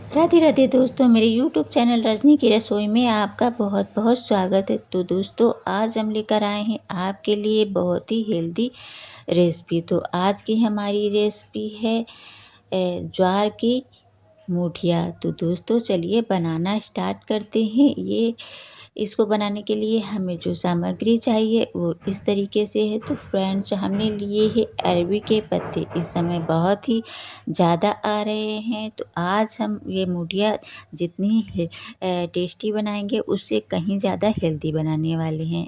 राधे राधे दोस्तों, मेरे YouTube channel Rajni की रसोई में आपका बहुत बहुत स्वागत है। तो दोस्तों, आज हम लेकर आए हैं आपके लिए बहुत ही हेल्दी रेसिपी। तो आज की हमारी रेसिपी है ज्वार की मूठिया। तो दोस्तों, चलिए बनाना स्टार्ट करते हैं। इसको बनाने के लिए हमें जो सामग्री चाहिए वो इस तरीके से है। तो फ्रेंड्स, हमने लिए हैं अरबी के पत्ते। इस समय बहुत ही ज़्यादा आ रहे हैं। तो आज हम ये मूठिया जितनी टेस्टी बनाएंगे उससे कहीं ज़्यादा हेल्दी बनाने वाले हैं।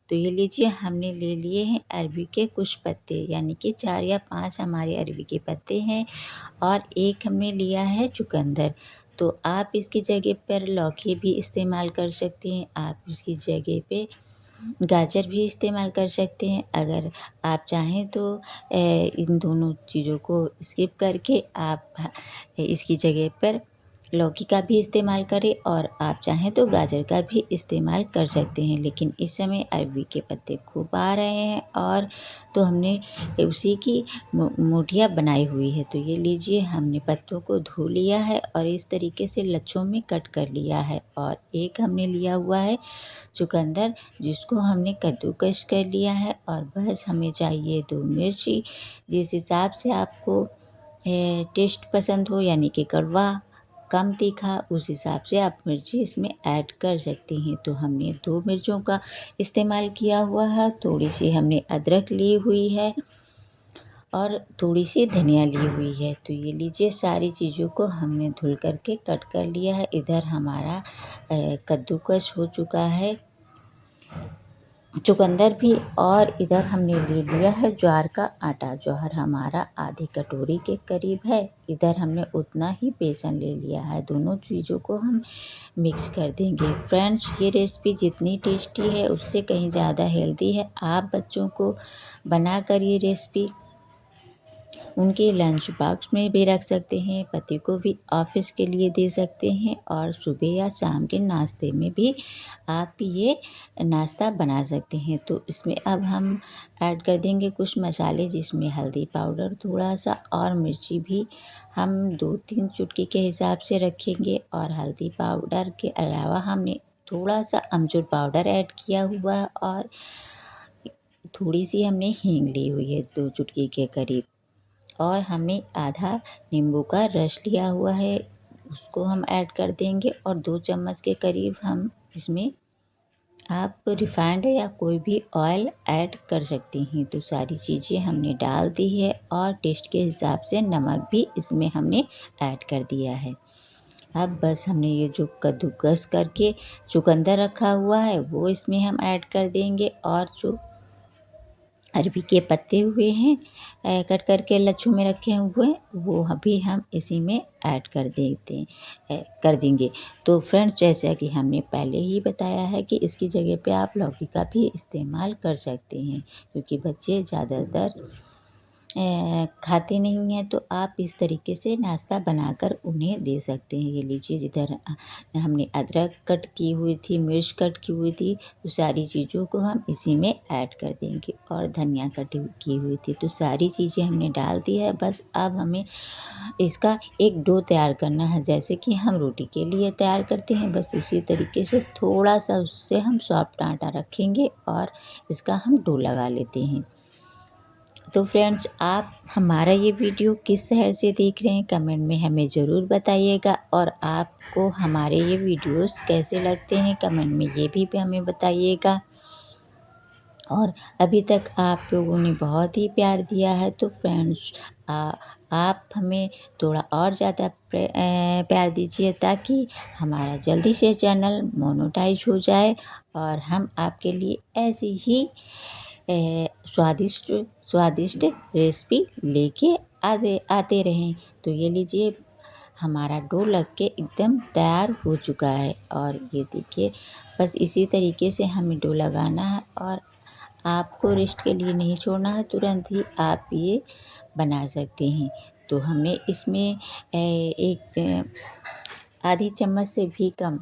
तो ये लीजिए, हमने ले लिए हैं अरबी के कुछ पत्ते, यानी कि 4 या 5 हमारे अरबी के पत्ते हैं। और एक हमने लिया है चुकंदर। तो आप इसकी जगह पर लौकी भी इस्तेमाल कर सकते हैं। आप इसकी जगह पे गाजर भी इस्तेमाल कर सकते हैं। अगर आप चाहें तो इन दोनों चीज़ों को स्किप करके आप इसकी जगह पर लौकी का भी इस्तेमाल करें, और आप चाहें तो गाजर का भी इस्तेमाल कर सकते हैं। लेकिन इस समय अरबी के पत्ते खूब आ रहे हैं, और तो हमने उसी की मूठिया बनाई हुई है। तो ये लीजिए, हमने पत्तों को धो लिया है और इस तरीके से लच्छों में कट कर लिया है। और एक हमने लिया हुआ है चुकंदर, जिसको हमने कद्दूकस कर लिया है। और बस हमें चाहिए 2 मिर्ची। जिस हिसाब से आपको टेस्ट पसंद हो, यानी कि कड़वा कम तीखा, उस हिसाब से आप मिर्ची इसमें ऐड कर सकती हैं। तो हमने 2 मिर्चों का इस्तेमाल किया हुआ है। थोड़ी सी हमने अदरक ली हुई है और थोड़ी सी धनिया ली हुई है। तो ये लीजिए, सारी चीज़ों को हमने धुल करके कट कर लिया है। इधर हमारा कद्दूकस हो चुका है चुकंदर भी, और इधर हमने ले लिया है ज्वार का आटा। ज्वार हमारा आधी कटोरी के करीब है। इधर हमने उतना ही बेसन ले लिया है। दोनों चीज़ों को हम मिक्स कर देंगे। फ्रेंड्स, ये रेसिपी जितनी टेस्टी है उससे कहीं ज़्यादा हेल्दी है। आप बच्चों को बनाकर ये रेसिपी उनके लंच बॉक्स में भी रख सकते हैं, पति को भी ऑफिस के लिए दे सकते हैं, और सुबह या शाम के नाश्ते में भी आप ये नाश्ता बना सकते हैं। तो इसमें अब हम ऐड कर देंगे कुछ मसाले, जिसमें हल्दी पाउडर थोड़ा सा, और मिर्ची भी हम 2-3 चुटकी के हिसाब से रखेंगे। और हल्दी पाउडर के अलावा हमने थोड़ा सा अमचूर पाउडर ऐड किया हुआ है, और थोड़ी सी हमने हींग ली हुई है 2 चुटकी के करीब। और हमने आधा नींबू का रस लिया हुआ है, उसको हम ऐड कर देंगे। और 2 चम्मच के करीब हम इसमें आप रिफाइंड या कोई भी ऑयल ऐड कर सकती हैं। तो सारी चीज़ें हमने डाल दी है, और टेस्ट के हिसाब से नमक भी इसमें हमने ऐड कर दिया है। अब बस हमने ये जो कद्दूकस करके चुकंदर रखा हुआ है वो इसमें हम ऐड कर देंगे, और जो अरबी के पत्ते हुए हैं कट करके लच्छू में रखे हुए हैं, वो अभी हम इसी में ऐड कर देंगे। तो फ्रेंड्स, जैसा कि हमने पहले ही बताया है कि इसकी जगह पे आप लौकी का भी इस्तेमाल कर सकते हैं, क्योंकि बच्चे ज़्यादातर खाते नहीं हैं। तो आप इस तरीके से नाश्ता बनाकर उन्हें दे सकते हैं। ये लीजिए, जिधर हमने अदरक कट की हुई थी, मिर्च कट की हुई थी, तो सारी चीज़ों को हम इसी में ऐड कर देंगे। और धनिया कट की हुई थी, तो सारी चीज़ें हमने डाल दी है। बस अब हमें इसका एक डो तैयार करना है, जैसे कि हम रोटी के लिए तैयार करते हैं। बस उसी तरीके से थोड़ा सा उससे हम सॉफ्ट आटा रखेंगे और इसका हम डो लगा लेते हैं। तो फ्रेंड्स, आप हमारा ये वीडियो किस शहर से देख रहे हैं कमेंट में हमें ज़रूर बताइएगा। और आपको हमारे ये वीडियोस कैसे लगते हैं कमेंट में ये भी हमें बताइएगा। और अभी तक आप लोगों ने बहुत ही प्यार दिया है, तो फ्रेंड्स, आप हमें थोड़ा और ज़्यादा प्यार दीजिए, ताकि हमारा जल्दी से चैनल मोनेटाइज हो जाए, और हम आपके लिए ऐसी ही स्वादिष्ट स्वादिष्ट रेसिपी लेके आते रहें। तो ये लीजिए, हमारा डो लग के एकदम तैयार हो चुका है। और ये देखिए, बस इसी तरीके से हमें डो लगाना है, और आपको रेस्ट के लिए नहीं छोड़ना है, तुरंत ही आप ये बना सकते हैं। तो हमने इसमें एक आधी चम्मच से भी कम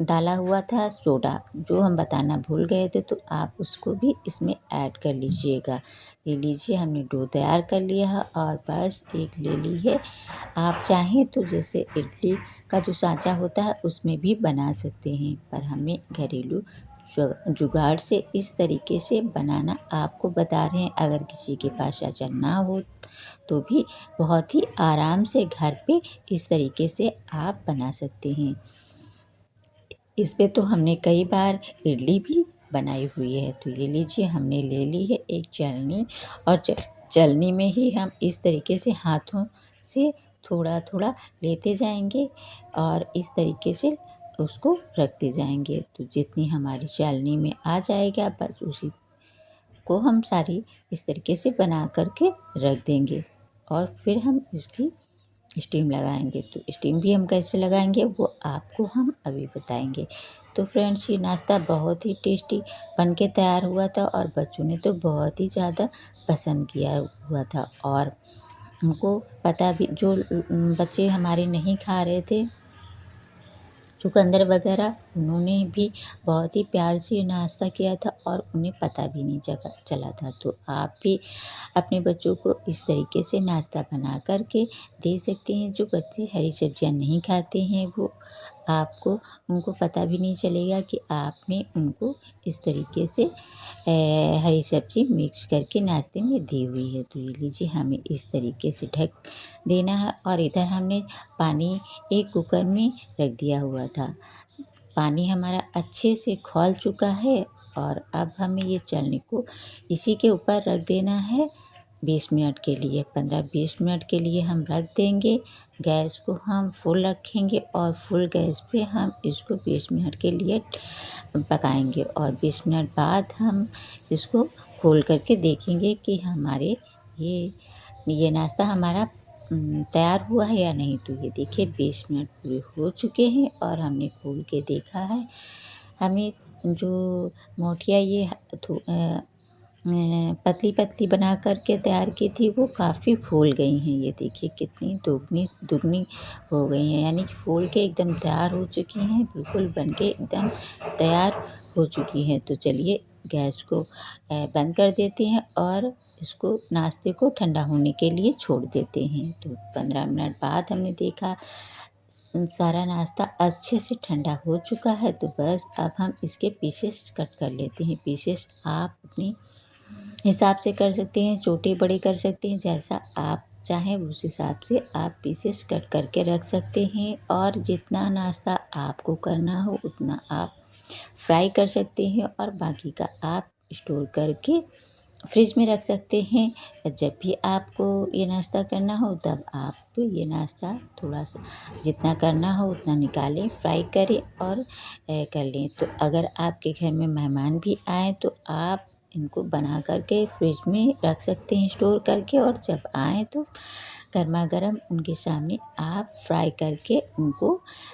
डाला हुआ था सोडा, जो हम बताना भूल गए थे, तो आप उसको भी इसमें ऐड कर लीजिएगा। ये लीजिए, हमने डो तैयार कर लिया है और बस एक ले ली है। आप चाहें तो जैसे इडली का जो सांचा होता है उसमें भी बना सकते हैं, पर हमें घरेलू जुगाड़ से इस तरीके से बनाना आपको बता रहे हैं। अगर किसी के पास सांचा ना हो तो भी बहुत ही आराम से घर पे इस तरीके से आप बना सकते हैं। इस पे तो हमने कई बार इडली भी बनाई हुई है। तो ये लीजिए, हमने ले ली है एक छलनी और छलनी में ही हम इस तरीके से हाथों से थोड़ा थोड़ा लेते जाएंगे और इस तरीके से उसको रखते जाएंगे। तो जितनी हमारी छलनी में आ जाएगा बस उसी को हम सारी इस तरीके से बना करके रख देंगे और फिर हम इसकी स्टीम लगाएंगे। तो स्टीम भी हम कैसे लगाएंगे वो आपको हम अभी बताएंगे। तो फ्रेंड्स, ये नाश्ता बहुत ही टेस्टी बन के तैयार हुआ था और बच्चों ने तो बहुत ही ज़्यादा पसंद किया हुआ था। और उनको पता भी, जो बच्चे हमारे नहीं खा रहे थे चुकंदर वगैरह, उन्होंने भी बहुत ही प्यार से नाश्ता किया था और उन्हें पता भी नहीं चला था। तो आप भी अपने बच्चों को इस तरीके से नाश्ता बना कर के दे सकते हैं। जो बच्चे हरी सब्जियां नहीं खाते हैं वो आपको उनको पता भी नहीं चलेगा कि आपने उनको इस तरीके से हरी सब्जी मिक्स करके नाश्ते में दी हुई है। तो ये लीजिए, हमें इस तरीके से ढक देना है और इधर हमने पानी एक कुकर में रख दिया हुआ था। पानी हमारा अच्छे से खौल चुका है और अब हमें ये चने को इसी के ऊपर रख देना है 20 मिनट के लिए। 15-20 मिनट के लिए हम रख देंगे। गैस को हम फुल रखेंगे और फुल गैस पे हम इसको 20 मिनट के लिए पकाएंगे और 20 मिनट बाद हम इसको खोल करके देखेंगे कि हमारे ये नाश्ता हमारा तैयार हुआ है या नहीं। तो ये देखिए, 20 मिनट पूरे हो चुके हैं और हमने खोल के देखा है। हमने जो मोटियाँ ये पतली पतली बना कर के तैयार की थी वो काफ़ी फूल गई हैं। ये देखिए कितनी दुगनी दुगनी हो गई हैं, यानी कि फूल के एकदम तैयार हो चुकी हैं, बिल्कुल बन के एकदम तैयार हो चुकी हैं। तो चलिए गैस को बंद कर देते हैं और इसको नाश्ते को ठंडा होने के लिए छोड़ देते हैं। तो 15 मिनट बाद हमने देखा सारा नाश्ता अच्छे से ठंडा हो चुका है। तो बस अब हम इसके पीसेस कट कर लेते हैं। पीसेस आप अपनी हिसाब से कर सकते हैं, छोटे बड़े कर सकते हैं, जैसा आप चाहें उस हिसाब से आप पीसेस कट करके रख सकते हैं। और जितना नाश्ता आपको करना हो उतना आप फ्राई कर सकते हैं और बाकी का आप स्टोर करके फ्रिज में रख सकते हैं। जब भी आपको ये नाश्ता करना हो तब आप ये नाश्ता थोड़ा सा जितना करना हो उतना निकालें, फ्राई करें और कर लें। तो अगर आपके घर में मेहमान भी आए तो आप इनको बना करके फ्रिज में रख सकते हैं स्टोर करके, और जब आए तो गर्मा गर्म उनके सामने आप फ्राई करके उनको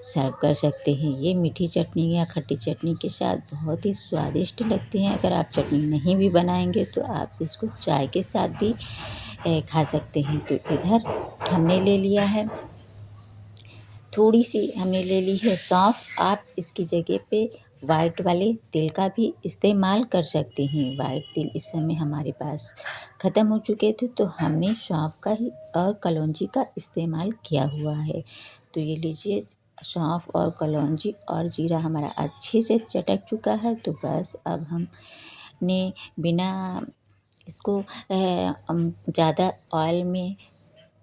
सर्व कर सकते हैं। ये मीठी चटनी या खट्टी चटनी के साथ बहुत ही स्वादिष्ट लगते हैं। अगर आप चटनी नहीं भी बनाएंगे तो आप इसको चाय के साथ भी खा सकते हैं। तो इधर हमने ले लिया है, थोड़ी सी हमने ले ली है सौंफ। आप इसकी जगह पे वाइट वाले तिल का भी इस्तेमाल कर सकते हैं। वाइट तिल इस समय हमारे पास ख़त्म हो चुके थे तो हमने सौंफ का ही और कलौंजी का इस्तेमाल किया हुआ है। तो ये लीजिए, सौंफ और कलौंजी और जीरा हमारा अच्छे से चटक चुका है। तो बस अब हमने बिना इसको ज़्यादा ऑयल में,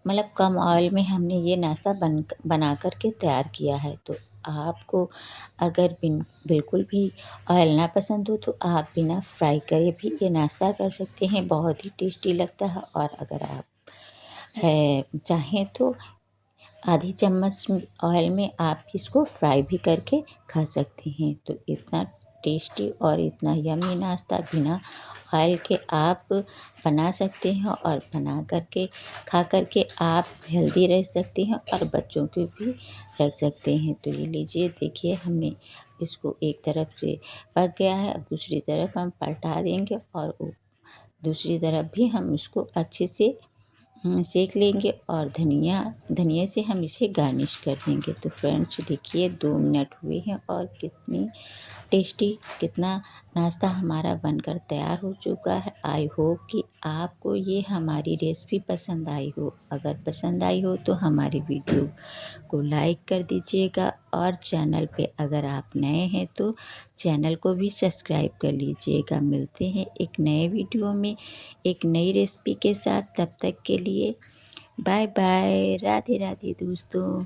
मतलब कम ऑयल में हमने ये नाश्ता बना कर के तैयार किया है। तो आपको अगर बिल्कुल भी ऑयल ना पसंद हो तो आप बिना फ्राई करे भी ये नाश्ता कर सकते हैं, बहुत ही टेस्टी लगता है। और अगर आप चाहें तो आधी चम्मच ऑयल में आप इसको फ्राई भी करके खा सकते हैं। तो इतना टेस्टी और इतना यम्मी नाश्ता बिना ऑयल के आप बना सकते हैं और बना करके खा करके आप हेल्दी रह सकते हैं और बच्चों को भी रख सकते हैं। तो ये लीजिए, देखिए हमने इसको एक तरफ से पक गया है, अब दूसरी तरफ हम पलटा देंगे और दूसरी तरफ भी हम इसको अच्छे से सेक लेंगे और धनिया से हम इसे गार्निश कर देंगे। तो फ्रेंड्स देखिए 2 मिनट हुए हैं और कितना नाश्ता हमारा बनकर तैयार हो चुका है। आई होप कि आपको ये हमारी रेसिपी पसंद आई हो। अगर पसंद आई हो तो हमारी वीडियो को लाइक कर दीजिएगा और चैनल पे अगर आप नए हैं तो चैनल को भी सब्सक्राइब कर लीजिएगा। मिलते हैं एक नए वीडियो में एक नई रेसिपी के साथ। तब तक के लिए बाय बाय। राधे राधे दोस्तों।